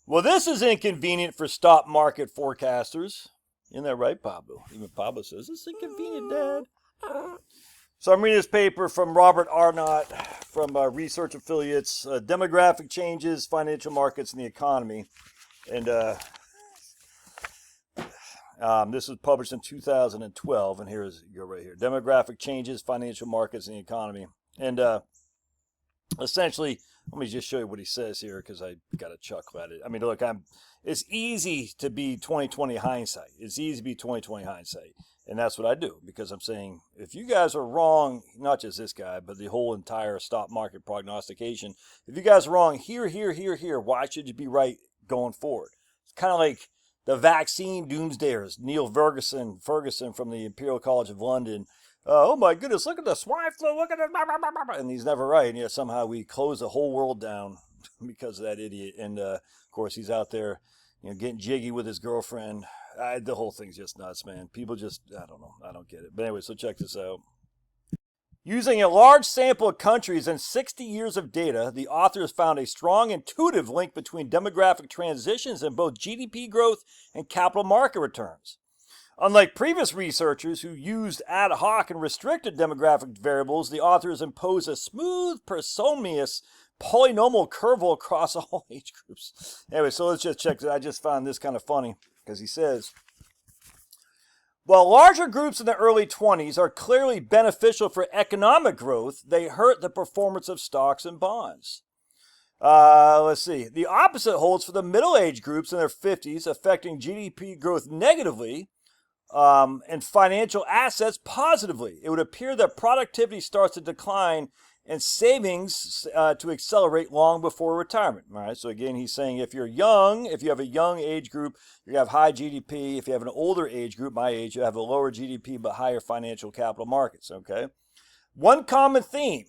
Well, this is inconvenient for stock market forecasters. Isn't that right, Pablo? Even Pablo says, it's inconvenient, Dad. So I'm reading this paper from Robert Arnott from Research Affiliates, Demographic Changes, Financial Markets, and the Economy. And this was published in 2012, and here's go right here: Demographic Changes, Financial Markets, and the Economy. And essentially, let me just show you what he says here because I got to chuckle at it. I mean, look, it's easy to be 20/20 hindsight. It's easy to be 20/20 hindsight. And that's what I do because I'm saying if you guys are wrong, not just this guy, but the whole entire stock market prognostication, if you guys are wrong here, why should you be right going forward? It's kind of like the vaccine doomsdayers, Neil Ferguson from the Imperial College of London. Oh my goodness, look at the swine flu, look at it, and he's never right. And yet somehow we close the whole world down because of that idiot. And of course, he's out there, getting jiggy with his girlfriend. The whole thing's just nuts, man. People just, I don't know. I don't get it. But anyway, so check this out. Using a large sample of countries and 60 years of data, the authors found a strong intuitive link between demographic transitions in both GDP growth and capital market returns. Unlike previous researchers who used ad hoc and restricted demographic variables, the authors impose a smooth, parsimonious polynomial curve across all age groups. Anyway, so let's just check. I just found this kind of funny because he says, while larger groups in the early 20s are clearly beneficial for economic growth, they hurt the performance of stocks and bonds. Let's see. The opposite holds for the middle-aged groups in their 50s, affecting GDP growth negatively and financial assets positively. It would appear that productivity starts to decline and savings to accelerate long before retirement. All right. So again, he's saying if you're young, if you have a young age group, you have high GDP. If you have an older age group, my age, you have a lower GDP but higher financial capital markets. Okay. One common theme: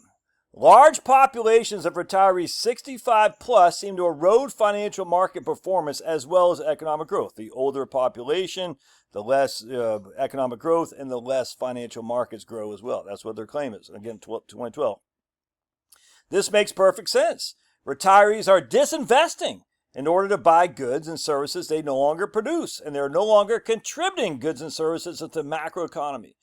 large populations of retirees 65 plus seem to erode financial market performance as well as economic growth. The older population, the less economic growth, and the less financial markets grow as well. That's what their claim is. Again, 2012. This makes perfect sense. Retirees are disinvesting in order to buy goods and services they no longer produce, and they're no longer contributing goods and services to the macroeconomy.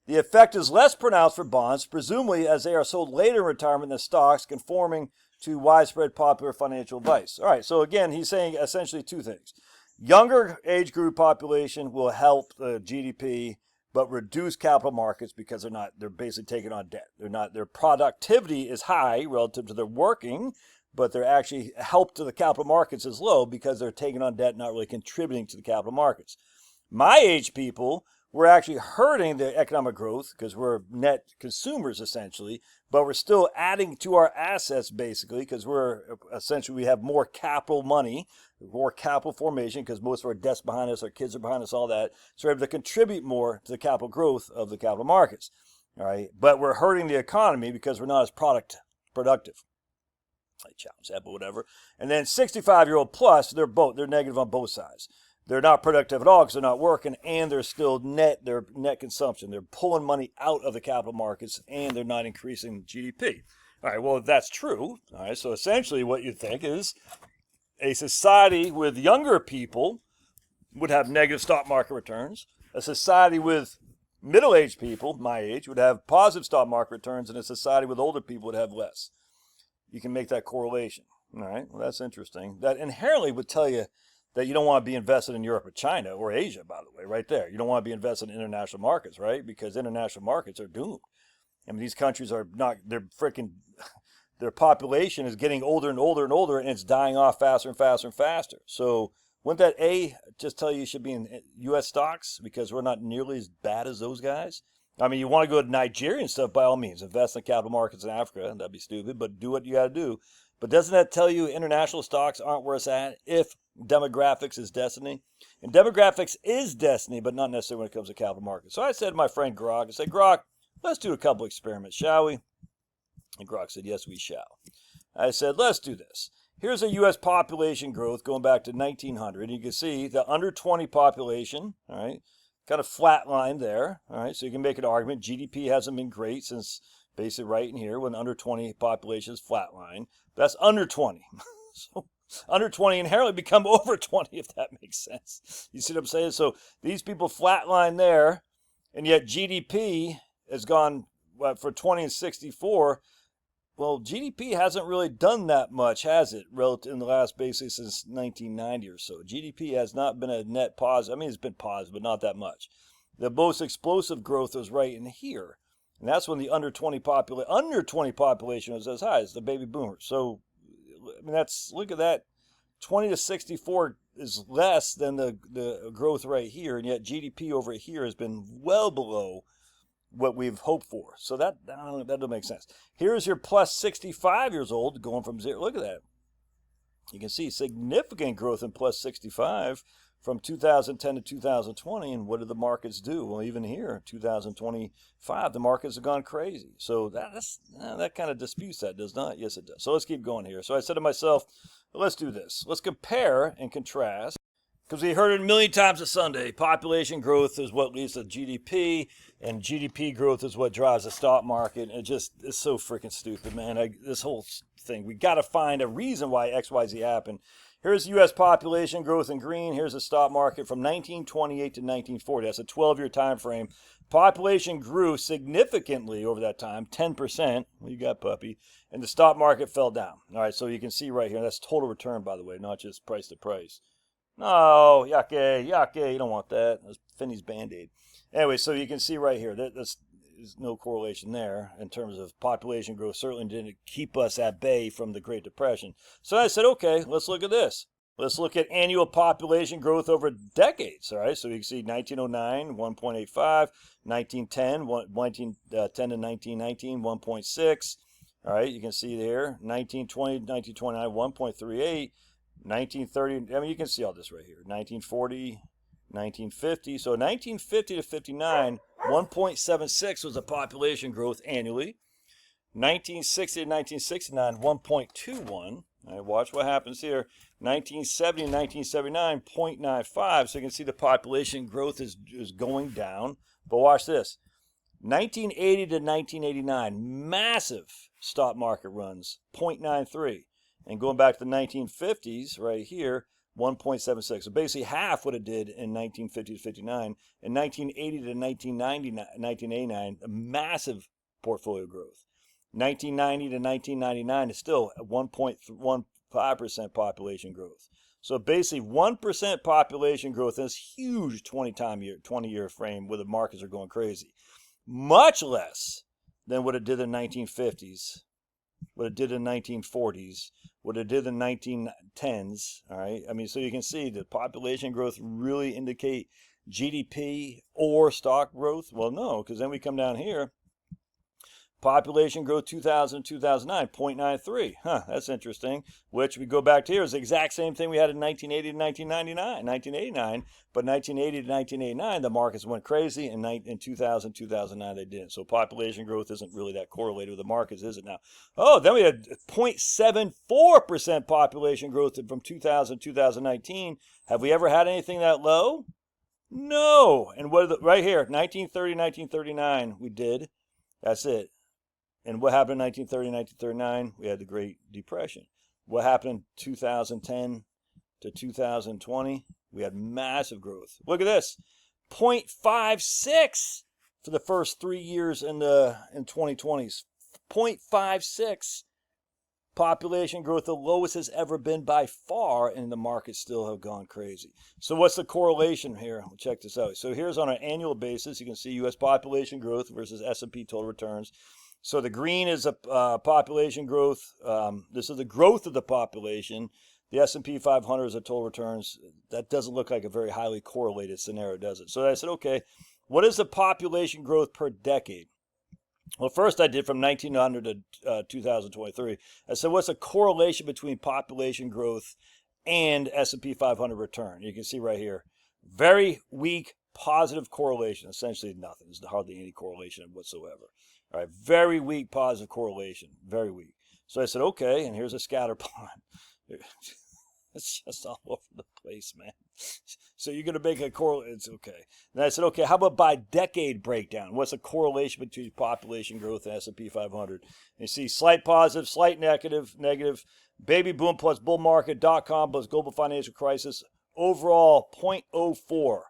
The effect is less pronounced for bonds, presumably as they are sold later in retirement than stocks, conforming to widespread popular financial advice. All right, so again, he's saying essentially two things. Younger age group population will help GDP, but reduce capital markets because they're basically taking on debt. Their productivity is high relative to their working, but their actually help to the capital markets is low because they're taking on debt, not really contributing to the capital markets. My age people, we're actually hurting the economic growth because we're net consumers essentially, but we're still adding to our assets basically because we have more capital money, more capital formation because most of our debt's behind us, our kids are behind us, all that. So we're able to contribute more to the capital growth of the capital markets. All right, but we're hurting the economy because we're not as productive. I challenge that, but whatever. And then 65-year-old plus, they're negative on both sides. They're not productive at all because they're not working, and they're still their net consumption. They're pulling money out of the capital markets, and they're not increasing GDP. All right, well, if that's true, all right, so essentially what you think is a society with younger people would have negative stock market returns. A society with middle-aged people, my age, would have positive stock market returns, and a society with older people would have less. You can make that correlation. All right, well, that's interesting. That inherently would tell you that you don't want to be invested in Europe or China or Asia, by the way, right there. You don't want to be invested in international markets, right? Because international markets are doomed. I mean, these countries are not, their population is getting older and older and older, and it's dying off faster and faster and faster. So wouldn't that just tell you should be in U.S. stocks because we're not nearly as bad as those guys? I mean, you want to go to Nigeria and stuff, by all means. Invest in capital markets in Africa, and that'd be stupid, but do what you got to do. But doesn't that tell you international stocks aren't where it's at if demographics is destiny? And demographics is destiny, but not necessarily when it comes to capital markets. So I said to my friend Grok, I said, Grok, let's do a couple experiments, shall we? And Grok said, yes, we shall. I said, let's do this. Here's a U.S. population growth going back to 1900. You can see the under 20 population, all right, kind of flat line there, all right? So you can make an argument. GDP hasn't been great since basically right in here when under 20 population is flat line. That's under 20. So under 20 inherently become over 20, if that makes sense. You see what I'm saying? So these people flatline there, and yet GDP has gone for 20 and 64. Well, GDP hasn't really done that much, has it? Relative in the last basically since 1990 or so. GDP has not been a net positive. I mean, it's been positive, but not that much. The most explosive growth was right in here, and that's when the under 20 population was as high as the baby boomers. So, I mean, look at that. 20 to 64 is less than the growth right here, and yet GDP over here has been well below what we've hoped for. So that doesn't make sense. Here's your plus 65 years old going from zero. Look at that. You can see significant growth in plus 65 from 2010 to 2020. And what did the markets do? Well, even here, 2025, the markets have gone crazy. So that kind of disputes that, does not? Yes, it does. So let's keep going here. So I said to myself, let's do this. Let's compare and contrast. Because we heard it a million times a Sunday, population growth is what leads to GDP, and GDP growth is what drives the stock market. It's so freaking stupid, man. This whole thing, we got to find a reason why X, Y, Z happened. Here's U.S. population growth in green. Here's the stock market from 1928 to 1940. That's a 12-year time frame. Population grew significantly over that time, 10%. Well, you got puppy. And the stock market fell down. All right, so you can see right here. That's total return, by the way, not just price to price. No, yucky. You don't want that. That's Finney's Band-Aid. Anyway, so you can see right here, there's no correlation there in terms of population growth. Certainly didn't keep us at bay from the Great Depression. So I said, okay, let's look at this. Let's look at annual population growth over decades. All right, so you can see 1909, 1.85, 1910, 1910 to 1919, 1.6. All right, you can see there, 1920, 1929, 1.38. 1930, I mean, you can see all this right here. 1940, 1950. So 1950 to 59, 1.76 was the population growth annually. 1960 to 1969, 1.21. All right, watch what happens here. 1970 to 1979, 0.95. So you can see the population growth is going down. But watch this. 1980 to 1989, massive stock market runs, 0.93. And going back to the 1950s, right here, 1.76. So basically half what it did in 1950 to 59. In 1980 to 1989, a massive portfolio growth. 1990 to 1999 is still 1.15% population growth. So basically 1% population growth in this huge 20-year frame where the markets are going crazy. Much less than what it did in the 1950s, what it did in the 1940s, what it did in the 1910s, all right? I mean, so you can see the population growth really indicate GDP or stock growth? Well, no, because then we come down here. Population growth 2000 2009, 0.93. That's interesting. Which we go back to here is the exact same thing we had in 1980 to 1989, but 1980 to 1989, the markets went crazy. In 2000 2009, they didn't. So population growth isn't really that correlated with the markets, is it now? Oh, then we had 0.74% population growth from 2000 2019. Have we ever had anything that low? No. And right here, 1930 1939, we did. That's it. And what happened in 1930, 1939? We had the Great Depression. What happened in 2010 to 2020? We had massive growth. Look at this. 0.56 for the first 3 years in 2020s. 0.56 population growth, the lowest has ever been by far, and the markets still have gone crazy. So what's the correlation here? We'll check this out. So here's on an annual basis. You can see U.S. population growth versus S&P total returns. So the green is a population growth. This is the growth of the population. The S&P 500 is a total returns. That doesn't look like a very highly correlated scenario, does it? So I said, okay, what is the population growth per decade? Well, first I did from 1900 to 2023. I said, what's the correlation between population growth and S&P 500 return? You can see right here, very weak positive correlation. Essentially nothing. There's hardly any correlation whatsoever. All right, very weak positive correlation, very weak. So I said, okay, and here's a scatter plot. It's just all over the place, man. So you're going to make a correlation. It's okay. And I said, okay, how about by decade breakdown? What's the correlation between population growth and S&P 500? And you see slight positive, slight negative, negative. Baby boom plus bull market, .com plus global financial crisis. Overall, 0.04.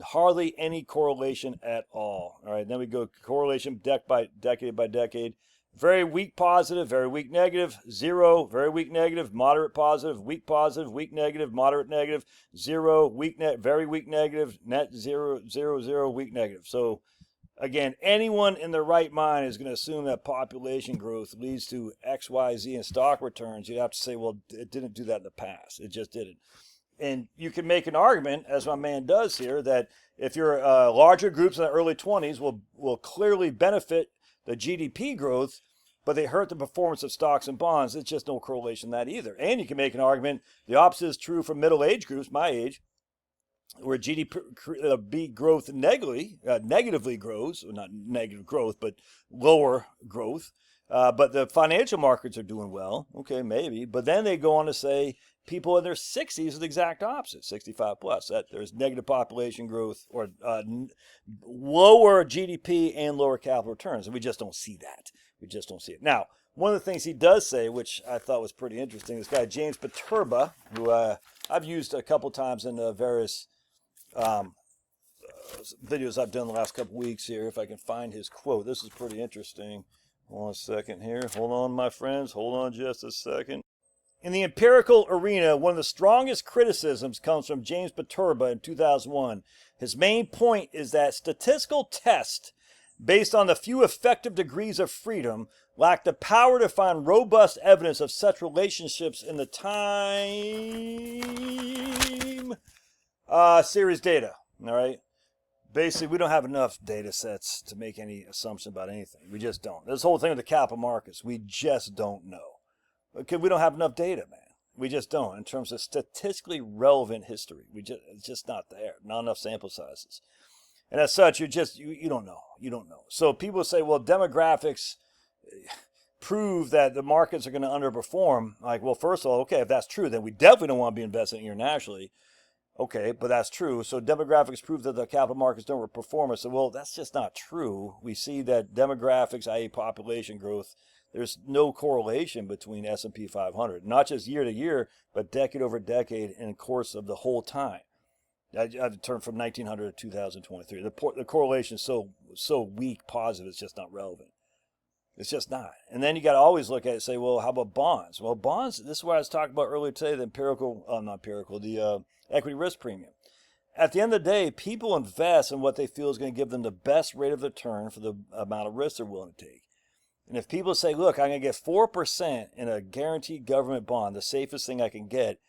Hardly any correlation at all. All right, then we go correlation decade by decade. Very weak positive, very weak negative, 0, very weak negative, moderate positive, weak negative, moderate negative, 0, very weak negative, net 0, 0, 0, weak negative. So again, anyone in their right mind is going to assume that population growth leads to X, Y, Z in stock returns. You'd have to say, well, it didn't do that in the past. It just didn't. And you can make an argument, as my man does here, that if your larger groups in the early 20s will clearly benefit the GDP growth, but they hurt the performance of stocks and bonds. It's just no correlation in that either. And you can make an argument, the opposite is true for middle-aged groups, my age, where GDP growth negatively grows, well, not negative growth, but lower growth. But the financial markets are doing well. Okay, maybe. But then they go on to say people in their 60s are the exact opposite, 65 plus. That there's negative population growth or lower GDP and lower capital returns. And we just don't see that. We just don't see it. Now, one of the things he does say, which I thought was pretty interesting, this guy James Paterba, who I've used a couple times in various videos I've done the last couple weeks here, if I can find his quote. This is pretty interesting. Hold on a second here. Hold on, my friends. Hold on just a second. In the empirical arena, one of the strongest criticisms comes from James Paterba in 2001. His main point is that statistical tests based on the few effective degrees of freedom lack the power to find robust evidence of such relationships in the time series data. All right. Basically, we don't have enough data sets to make any assumption about anything. We just don't. This whole thing with the capital markets, we just don't know. Okay, we don't have enough data, man. We just don't. In terms of statistically relevant history, it's just not there. Not enough sample sizes. And as such, you don't know. You don't know. So people say, well, demographics prove that the markets are going to underperform. Like, well, first of all, okay, if that's true, then we definitely don't want to be investing internationally. Okay, but that's true. So demographics prove that the capital markets don't perform. I said, well, that's just not true. We see that demographics, i.e. population growth, there's no correlation between S&P 500, not just year to year, but decade over decade in the course of the whole time. I've turned from 1900 to 2023. The correlation is so weak, positive, it's just not relevant. It's just not. And then you got to always look at it and say, well, how about bonds? Well, bonds, this is what I was talking about earlier today, the equity risk premium. At the end of the day, people invest in what they feel is going to give them the best rate of return for the amount of risk they're willing to take. And if people say, look, I'm going to get 4% in a guaranteed government bond, the safest thing I can get,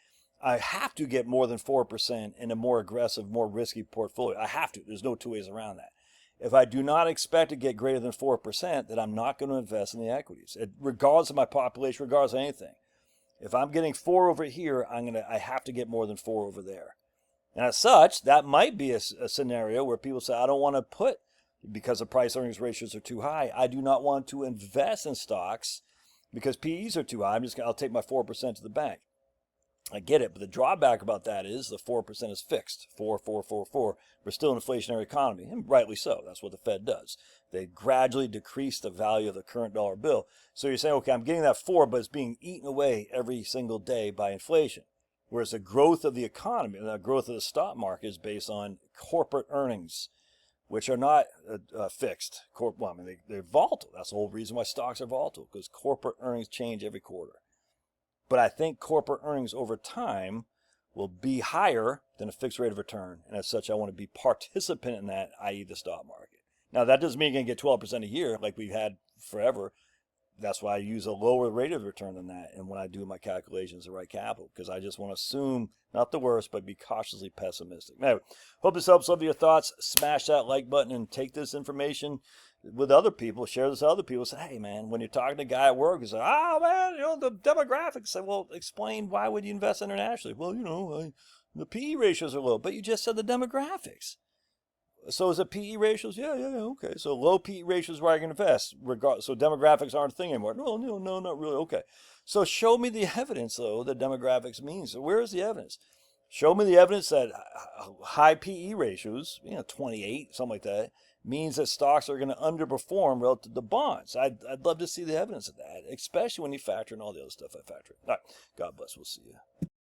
I have to get more than 4% in a more aggressive, more risky portfolio. I have to. There's no two ways around that. If I do not expect to get greater than 4%, then I'm not going to invest in the equities, regardless of my population, regardless of anything. If I'm getting 4 over here, I have to get more than 4 over there. And as such, that might be a scenario where people say, I don't want to put, because the price earnings ratios are too high, I do not want to invest in stocks because PEs are too high. I'll take my 4% to the bank. I get it, but the drawback about that is the 4% is fixed. 4, 4, 4, 4. We're still an inflationary economy, and rightly so. That's what the Fed does. They gradually decrease the value of the current dollar bill. So you're saying, okay, I'm getting that 4, but it's being eaten away every single day by inflation. Whereas the growth of the economy, the growth of the stock market is based on corporate earnings, which are not fixed. They're volatile. That's the whole reason why stocks are volatile, because corporate earnings change every quarter. But I think corporate earnings over time will be higher than a fixed rate of return. And as such, I want to be participant in that, i.e. the stock market. Now, that doesn't mean you're going to get 12% a year like we've had forever. That's why I use a lower rate of return than that. And when I do my calculations, the right capital, because I just want to assume not the worst, but be cautiously pessimistic. Now, hope this helps some of your thoughts. Smash that like button and take this information with other people. Share this with other people. Say, hey, man, when you're talking to a guy at work, you say, oh, man, the demographics. Say, well, explain why would you invest internationally? Well, the PE ratios are low, but you just said the demographics. So is it PE ratios? Yeah, okay. So low PE ratios where I can invest. So demographics aren't a thing anymore. No, not really. Okay. So show me the evidence, though, that demographics means. So where is the evidence? Show me the evidence that high PE ratios, 28, something like that, means that stocks are going to underperform relative to bonds. I'd love to see the evidence of that, especially when you factor in all the other stuff I factor in. All right. God bless. We'll see you.